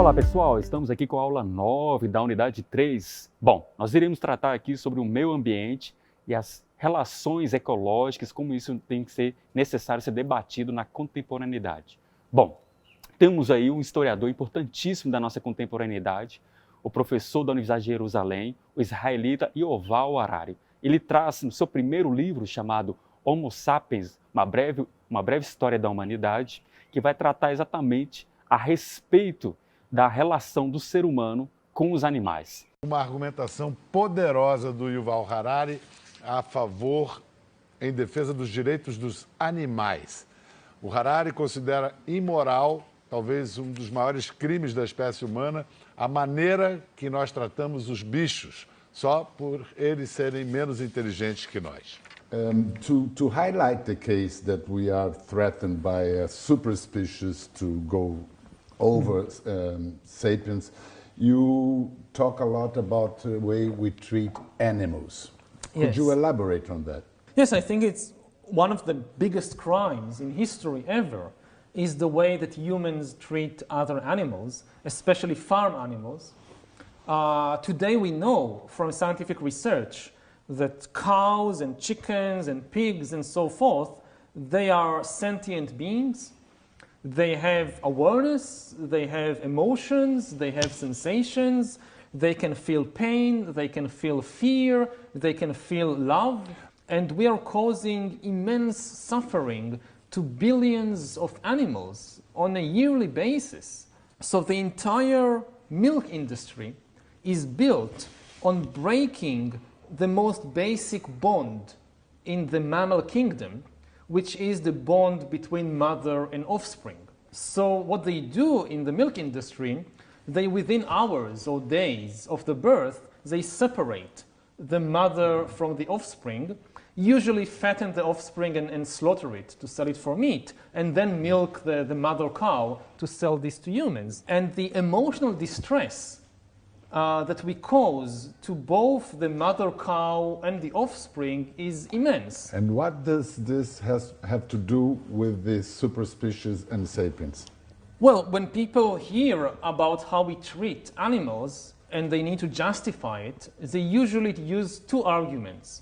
Olá pessoal, estamos aqui com a aula 9 da unidade 3. Bom, nós iremos tratar aqui sobre o meio ambiente e as relações ecológicas, como isso tem que ser necessário ser debatido na contemporaneidade. Bom, temos aí um historiador importantíssimo da nossa contemporaneidade, o professor da Universidade de Jerusalém, o israelita Yuval Harari. Ele traz no seu primeiro livro, chamado Homo Sapiens, uma breve história da humanidade, que vai tratar exatamente a respeito da relação do ser humano com os animais. Uma argumentação poderosa do Yuval Harari a favor, em defesa dos direitos dos animais. O Harari considera imoral, talvez um dos maiores crimes da espécie humana, a maneira que nós tratamos os bichos, só por eles serem menos inteligentes que nós. To highlight the case that we are threatened by a super species to go over sapiens, you talk a lot about the way we treat animals. Could you elaborate on that? Yes, I think it's one of the biggest crimes in history ever is the way that humans treat other animals, especially farm animals. Today we know from scientific research that cows and chickens and pigs and so forth, they are sentient beings. They have awareness, they have emotions, they have sensations, they can feel pain, they can feel fear, they can feel love, and we are causing immense suffering to billions of animals on a yearly basis. So the entire milk industry is built on breaking the most basic bond in the mammal kingdom, which is the bond between mother and offspring. So what they do in the milk industry, they within hours or days of the birth, they separate the mother from the offspring, usually fatten the offspring and slaughter it to sell it for meat, and then milk the mother cow to sell this to humans. And the emotional distress that we cause to both the mother cow and the offspring is immense. And what does this have to do with the superspecies and sapiens? Well, when people hear about how we treat animals and they need to justify it, they usually use two arguments.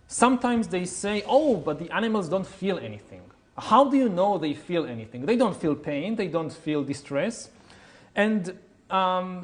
Sometimes they say, oh, but the animals don't feel anything. How do you know they feel anything? They don't feel pain, they don't feel distress. And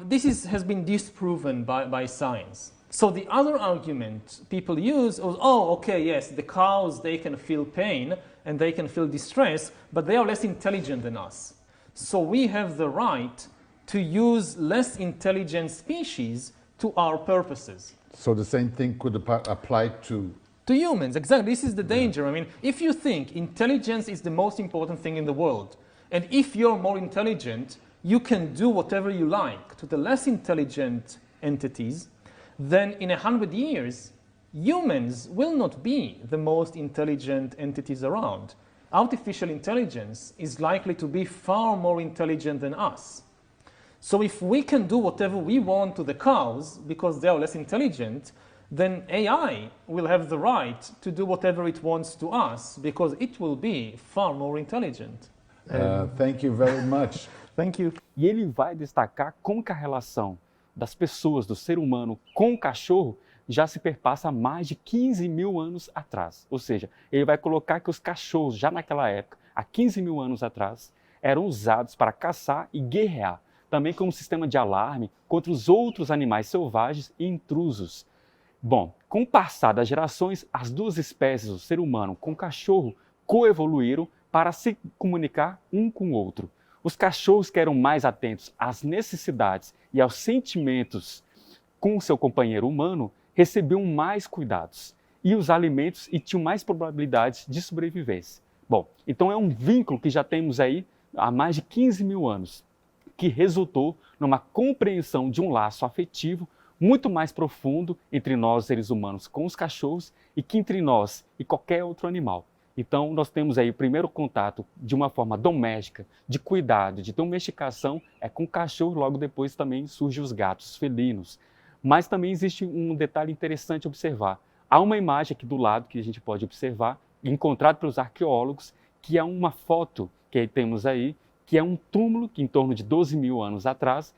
this has been disproven by science. So the other argument people use is, oh, okay, yes, the cows, they can feel pain and they can feel distress, but they are less intelligent than us. So we have the right to use less intelligent species to our purposes. So the same thing could apply to humans, exactly. This is the danger. I mean, if you think intelligence is the most important thing in the world, and if you're more intelligent, you can do whatever you like to the less intelligent entities, then in 100 years, humans will not be the most intelligent entities around. Artificial intelligence is likely to be far more intelligent than us. So if we can do whatever we want to the cows because they are less intelligent, then AI will have the right to do whatever it wants to us because it will be far more intelligent. Thank you very much. Thank you. E ele vai destacar como que a relação das pessoas, do ser humano com o cachorro, já se perpassa há mais de 15 mil anos atrás. Ou seja, ele vai colocar que os cachorros, já naquela época, há 15 mil anos atrás, eram usados para caçar e guerrear, também como sistema de alarme contra os outros animais selvagens e intrusos. Bom, com o passar das gerações, as duas espécies, o ser humano com o cachorro, coevoluíram para se comunicar um com o outro. Os cachorros que eram mais atentos às necessidades e aos sentimentos com o seu companheiro humano recebiam mais cuidados e os alimentos e tinham mais probabilidades de sobrevivência. Bom, então é um vínculo que já temos aí há mais de 15 mil anos, que resultou numa compreensão de um laço afetivo muito mais profundo entre nós, seres humanos, com os cachorros e que entre nós e qualquer outro animal. Então, nós temos aí o primeiro contato de uma forma doméstica, de cuidado, de domesticação, é com o cachorro, logo depois também surgem os gatos felinos. Mas também existe um detalhe interessante a observar. Há uma imagem aqui do lado que a gente pode observar, encontrada pelos arqueólogos, que é uma foto que temos aí, que é um túmulo que em torno de 12 mil anos atrás,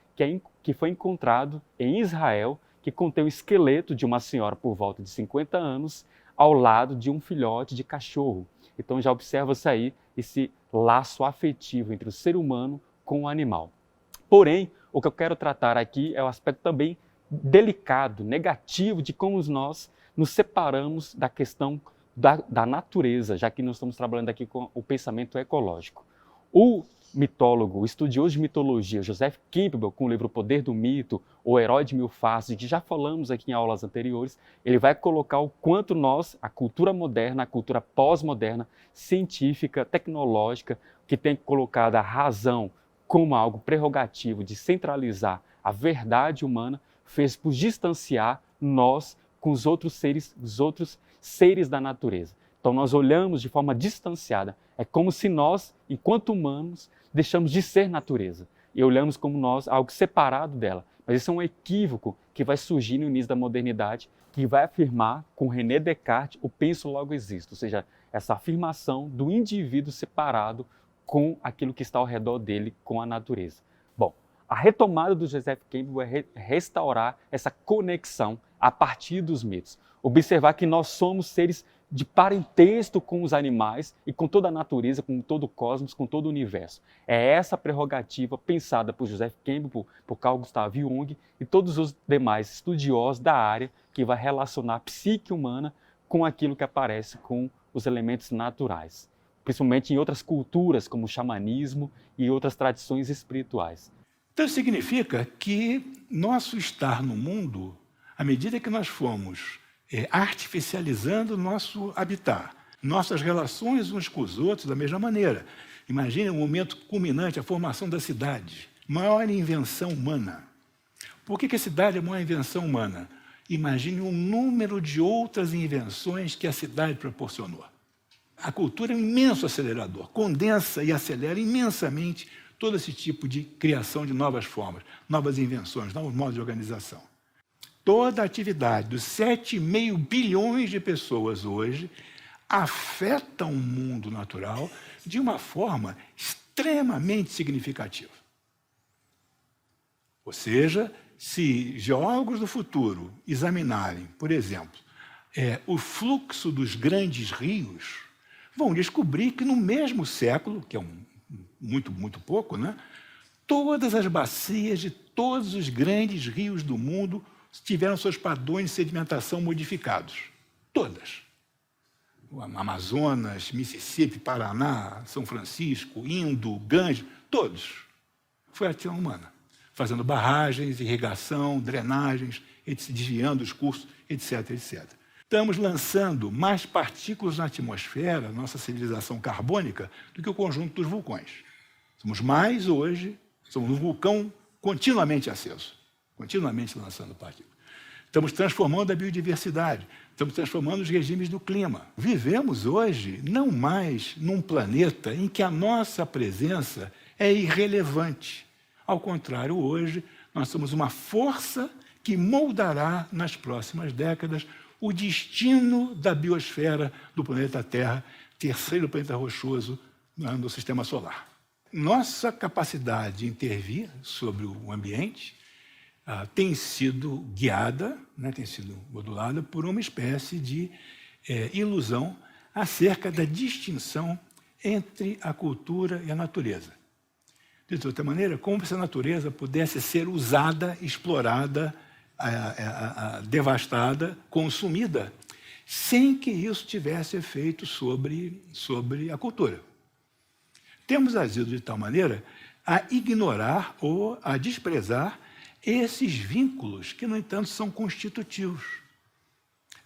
que foi encontrado em Israel, que contém o esqueleto de uma senhora por volta de 50 anos, ao lado de um filhote de cachorro. Então já observa-se aí esse laço afetivo entre o ser humano com o animal. Porém, o que eu quero tratar aqui é o aspecto também delicado, negativo, de como nós nos separamos da questão da natureza, já que nós estamos trabalhando aqui com o pensamento ecológico. O mitólogo, o estudioso de mitologia, Joseph Campbell, com o livro O Poder do Mito, O Herói de Mil Faces, que já falamos aqui em aulas anteriores, ele vai colocar o quanto nós, a cultura moderna, a cultura pós-moderna, científica, tecnológica, que tem colocado a razão como algo prerrogativo de centralizar a verdade humana, fez por distanciar nós com os outros seres da natureza. Então nós olhamos de forma distanciada. É como se nós, enquanto humanos, deixamos de ser natureza e olhamos como nós algo separado dela. Mas isso é um equívoco que vai surgir no início da modernidade, que vai afirmar com René Descartes o penso logo existo, ou seja, essa afirmação do indivíduo separado com aquilo que está ao redor dele, com a natureza. Bom, a retomada do Joseph Campbell é restaurar essa conexão a partir dos mitos. Observar que nós somos seres de parentesco com os animais e com toda a natureza, com todo o cosmos, com todo o universo. É essa prerrogativa pensada por Joseph Campbell, por Carl Gustav Jung e todos os demais estudiosos da área que vai relacionar a psique humana com aquilo que aparece com os elementos naturais, principalmente em outras culturas, como o xamanismo e outras tradições espirituais. Então, significa que nosso estar no mundo, à medida que nós fomos artificializando o nosso habitat, nossas relações uns com os outros da mesma maneira. Imagine um momento culminante, a formação da cidade, maior invenção humana. Por que a cidade é a maior invenção humana? Imagine o número de outras invenções que a cidade proporcionou. A cultura é um imenso acelerador, condensa e acelera imensamente todo esse tipo de criação de novas formas, novas invenções, novos modos de organização. Toda a atividade dos 7,5 bilhões de pessoas hoje afeta o mundo natural de uma forma extremamente significativa. Ou seja, se geólogos do futuro examinarem, por exemplo, o fluxo dos grandes rios, vão descobrir que no mesmo século, que é muito pouco, né, todas as bacias de todos os grandes rios do mundo tiveram seus padrões de sedimentação modificados. Todas. O Amazonas, Mississippi, Paraná, São Francisco, Indo, Ganges, todos. Foi a ação humana, fazendo barragens, irrigação, drenagens, desviando os cursos, etc, etc. Estamos lançando mais partículas na atmosfera, nossa civilização carbônica, do que o conjunto dos vulcões. Somos mais hoje, somos um vulcão continuamente aceso, continuamente lançando partículas. Estamos transformando a biodiversidade, estamos transformando os regimes do clima. Vivemos hoje não mais num planeta em que a nossa presença é irrelevante. Ao contrário, hoje nós somos uma força que moldará nas próximas décadas o destino da biosfera do planeta Terra, terceiro planeta rochoso no sistema solar. Nossa capacidade de intervir sobre o ambiente tem sido guiada, né, tem sido modulada por uma espécie de ilusão acerca da distinção entre a cultura e a natureza. De outra maneira, como se a natureza pudesse ser usada, explorada, devastada, consumida, sem que isso tivesse efeito sobre a cultura. Temos agido de tal maneira a ignorar ou a desprezar esses vínculos que, no entanto, são constitutivos.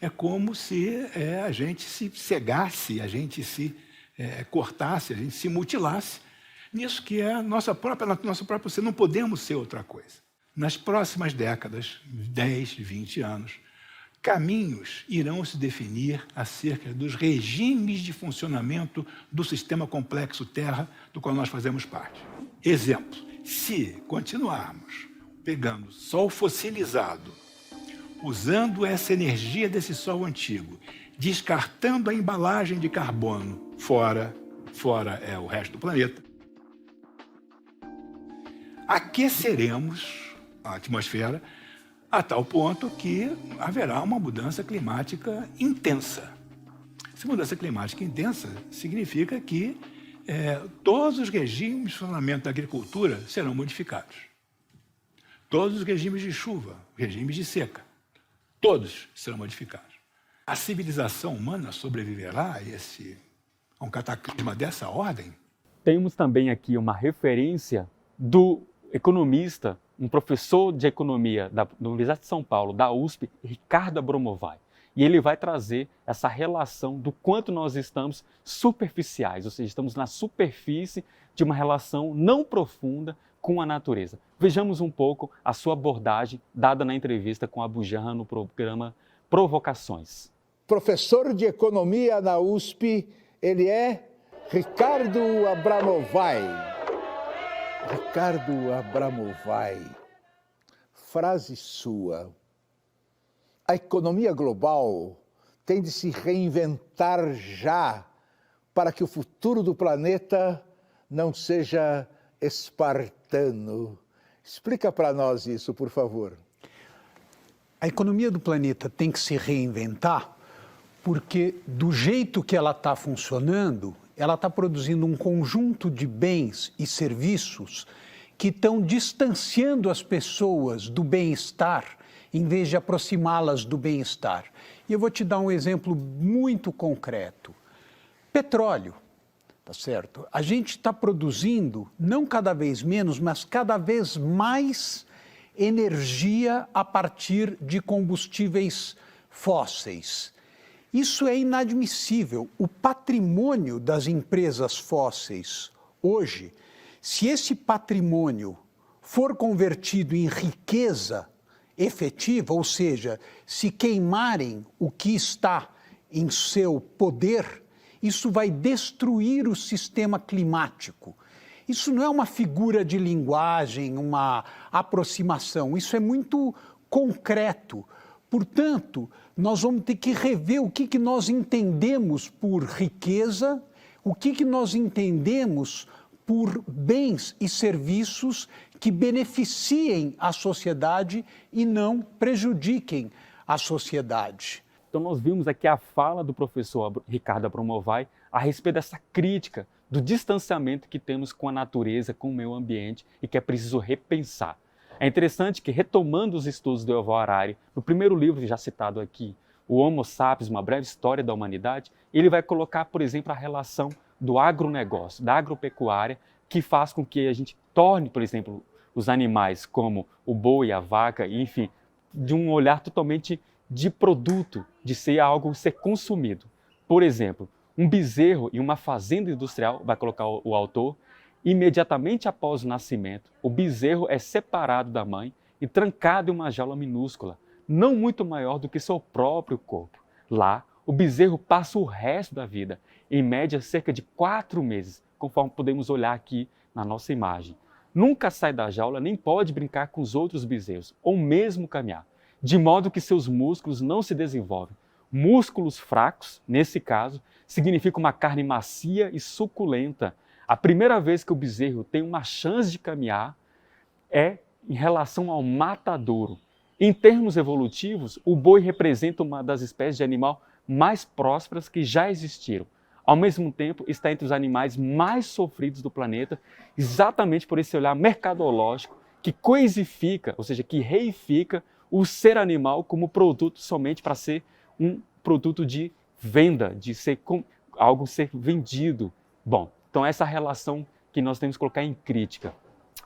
É como se a gente se cegasse, a gente se cortasse, a gente se mutilasse nisso que é nossa própria ser. Não podemos ser outra coisa. Nas próximas décadas, 10, 20 anos, caminhos irão se definir acerca dos regimes de funcionamento do sistema complexo Terra, do qual nós fazemos parte. Exemplo, se continuarmos pegando sol fossilizado, usando essa energia desse sol antigo, descartando a embalagem de carbono, fora é o resto do planeta, aqueceremos a atmosfera a tal ponto que haverá uma mudança climática intensa. Essa mudança climática intensa significa que todos os regimes de funcionamento da agricultura serão modificados. Todos os regimes de chuva, regimes de seca, todos serão modificados. A civilização humana sobreviverá a um cataclisma dessa ordem? Temos também aqui uma referência do economista, um professor de economia da Universidade de São Paulo, da USP, Ricardo Abramovay. E ele vai trazer essa relação do quanto nós estamos superficiais, ou seja, estamos na superfície de uma relação não profunda com a natureza. Vejamos um pouco a sua abordagem dada na entrevista com a Abu Janra no programa Provocações. Professor de economia na USP, ele é Ricardo Abramovay. Ricardo Abramovay, frase sua. A economia global tem de se reinventar já para que o futuro do planeta não seja espartano. Explica para nós isso, por favor. A economia do planeta tem que se reinventar porque, do jeito que ela está funcionando, ela está produzindo um conjunto de bens e serviços que estão distanciando as pessoas do bem-estar em vez de aproximá-las do bem-estar. E eu vou te dar um exemplo muito concreto. Petróleo, tá certo? A gente está produzindo, não cada vez menos, mas cada vez mais energia a partir de combustíveis fósseis. Isso é inadmissível. O patrimônio das empresas fósseis hoje, se esse patrimônio for convertido em riqueza efetiva, ou seja, se queimarem o que está em seu poder, isso vai destruir o sistema climático. Isso não é uma figura de linguagem, uma aproximação, isso é muito concreto. Portanto, nós vamos ter que rever o que nós entendemos por riqueza, o que nós entendemos por bens e serviços que beneficiem a sociedade e não prejudiquem a sociedade. Então nós vimos aqui a fala do professor Ricardo Abramovay a respeito dessa crítica do distanciamento que temos com a natureza, com o meio ambiente e que é preciso repensar. É interessante que, retomando os estudos do Yuval Harari, no primeiro livro já citado aqui, O Homo Sapiens, Uma Breve História da Humanidade, ele vai colocar, por exemplo, a relação do agronegócio, da agropecuária, que faz com que a gente torne, por exemplo, os animais como o boi, a vaca, enfim, de um olhar totalmente de produto, de ser algo ser consumido. Por exemplo, um bezerro em uma fazenda industrial, vai colocar o autor, imediatamente após o nascimento, o bezerro é separado da mãe e trancado em uma jaula minúscula, não muito maior do que seu próprio corpo. Lá, o bezerro passa o resto da vida, em média cerca de 4 meses, conforme podemos olhar aqui na nossa imagem. Nunca sai da jaula nem pode brincar com os outros bezerros, ou mesmo caminhar, de modo que seus músculos não se desenvolvem. Músculos fracos, nesse caso, significa uma carne macia e suculenta. A primeira vez que o bezerro tem uma chance de caminhar é em relação ao matadouro. Em termos evolutivos, o boi representa uma das espécies de animal mais prósperas que já existiram. Ao mesmo tempo, está entre os animais mais sofridos do planeta, exatamente por esse olhar mercadológico que coisifica, ou seja, que reifica o ser animal como produto somente para ser um produto de venda, de ser algo ser vendido. Bom, então essa relação que nós temos que colocar em crítica.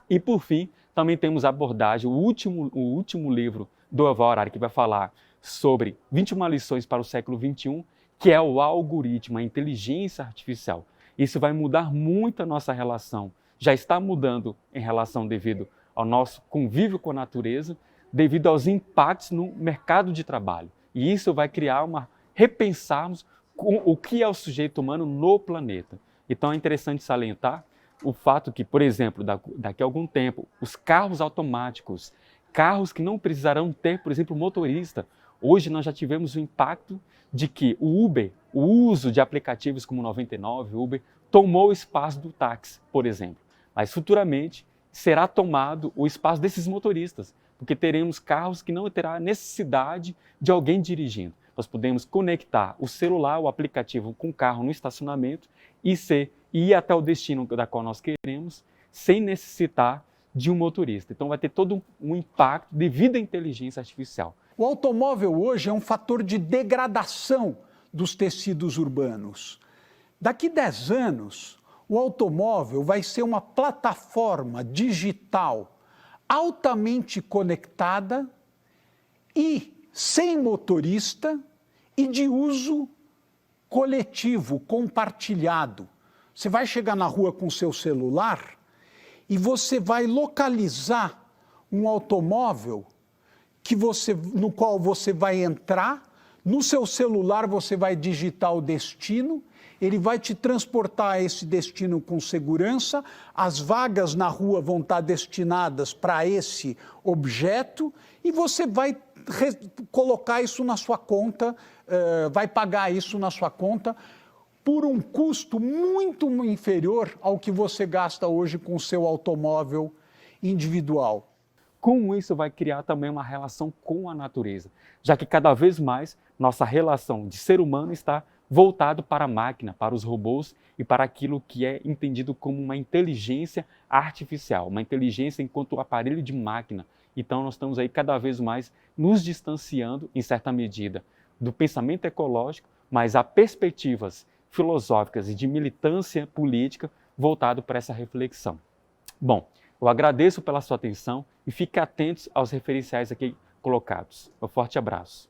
E por fim, também temos a abordagem, o último livro do Yuval Harari, que vai falar sobre 21 lições para o século XXI, que é o algoritmo, a inteligência artificial. Isso vai mudar muito a nossa relação. Já está mudando em relação devido ao nosso convívio com a natureza, devido aos impactos no mercado de trabalho. E isso vai criar repensarmos o que é o sujeito humano no planeta. Então é interessante salientar o fato que, por exemplo, daqui a algum tempo, os carros automáticos, carros que não precisarão ter, por exemplo, motorista. Hoje nós já tivemos o impacto de que o Uber, o uso de aplicativos como 99, Uber, tomou o espaço do táxi, por exemplo. Mas futuramente será tomado o espaço desses motoristas, porque teremos carros que não terá necessidade de alguém dirigindo. Nós podemos conectar o celular, o aplicativo com o carro no estacionamento e ir até o destino da qual nós queremos, sem necessitar de um motorista. Então vai ter todo um impacto devido à inteligência artificial. O automóvel hoje é um fator de degradação dos tecidos urbanos. Daqui 10 anos, o automóvel vai ser uma plataforma digital altamente conectada e sem motorista e de uso coletivo, compartilhado. Você vai chegar na rua com o seu celular e você vai localizar um automóvel no qual você vai entrar, no seu celular você vai digitar o destino, ele vai te transportar a esse destino com segurança, as vagas na rua vão estar destinadas para esse objeto e você vai colocar isso na sua conta, vai pagar isso na sua conta por um custo muito inferior ao que você gasta hoje com o seu automóvel individual. Com isso, vai criar também uma relação com a natureza, já que cada vez mais nossa relação de ser humano está voltado para a máquina, para os robôs e para aquilo que é entendido como uma inteligência artificial, uma inteligência enquanto aparelho de máquina. Então nós estamos aí cada vez mais nos distanciando, em certa medida, do pensamento ecológico, mas há perspectivas filosóficas e de militância política voltado para essa reflexão. Bom, eu agradeço pela sua atenção e fique atentos aos referenciais aqui colocados. Um forte abraço.